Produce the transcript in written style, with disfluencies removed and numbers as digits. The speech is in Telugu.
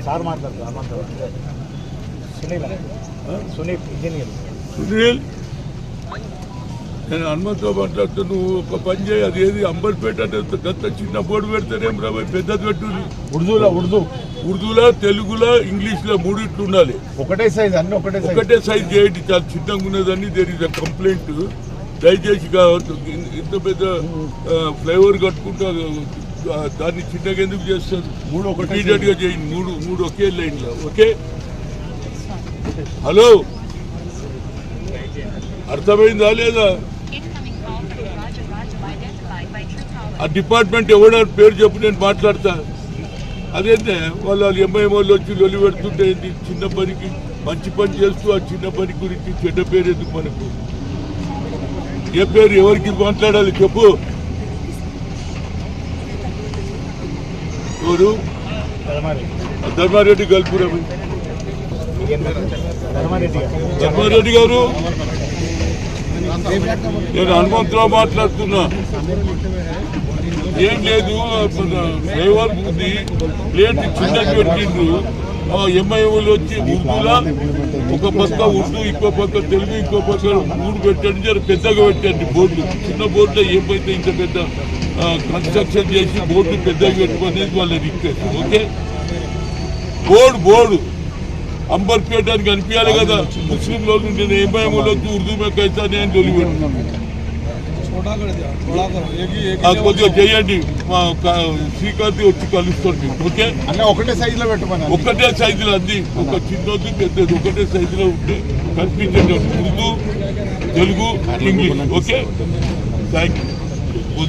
సార్ మాట్లాడతారు సునీల్ నేను హనుమంతో మాట్లాడుతూ నువ్వు ఒక పని చేయి, అది ఏది అంబర్పేట గత చిన్న బోర్డు పెడతారేం రా పెద్దది పెట్టు. ఉర్దూలో తెలుగులో ఇంగ్లీష్లో మూడిట్లు ఉండాలి. ఒకటే సైజ్ అన్ని ఒకటే సైజ్ చేయండి. చాలా చిన్నగా ఉన్నదని దేర్ ఇస్ అ కంప్లైంట్. దయచేసి ఇంత పెద్ద ఫ్లైఓవర్ కట్టుకుంటా దాన్ని చిన్నగా ఎందుకు చేస్తారు? ఇమీడియట్గా చేయండి. మూడు ఒకే లైన్లో. ఓకే, హలో అర్థమైందా లేదా? ఆ డిపార్ట్మెంట్ ఎవడో పేరు చెప్పు, నేను మాట్లాడతా. అదేంటే వాళ్ళు ఎంఐఎం వాళ్ళు వచ్చి లొలి పెడుతుంటే చిన్న పనికి మంచి పని చేస్తూ ఆ చిన్న పని గురించి చెడ్డ పేరు ఎందుకు మనకు? ఏ పేరు ఎవరికి మాట్లాడాలి చెప్పు? ఎవరు? ధర్మారెడ్డి గల్పురం. ధర్మారెడ్డి గారు, నేను హనుమంతరావు మాట్లాడుతున్నా. ఏం లేదు, డ్రైవర్ ఉంది ప్లేట్ చిన్నది పెట్టిండ్రు. ఎంఐఎంలు వచ్చి ఉర్దూలా ఒక పక్క ఉర్దూ, ఇంకో పక్క తెలుగు, ఇంకో పక్క మూడు పెట్టండి. జర పెద్దగా పెట్టండి బోర్డు. చిన్న బోర్డులో ఏమైతే ఇంత పెద్ద కన్స్ట్రక్షన్ చేసి బోర్డు పెద్దగా పెట్టుకునేది వాళ్ళ రిక్వెస్ట్. ఓకే, బోర్డు అంబర్పేట అని కనిపించాలి కదా. ముస్లింలో నేను ఎంఐఎంలో ఉర్దూ మీద అయితే నేను తొలిపెట్టు కొద్దిగా చేయండి. మా శ్రీకాంత్ వచ్చి కలుస్తాడు. ఓకే, ఒకటే సైజులో పెట్టమని. ఒకటే సైజులో అంది. ఒక చిన్నది పెద్దది ఒకటే సైజులో ఉంటే కనిపించండి. Urdu, Telugu, English. Okay, thank you.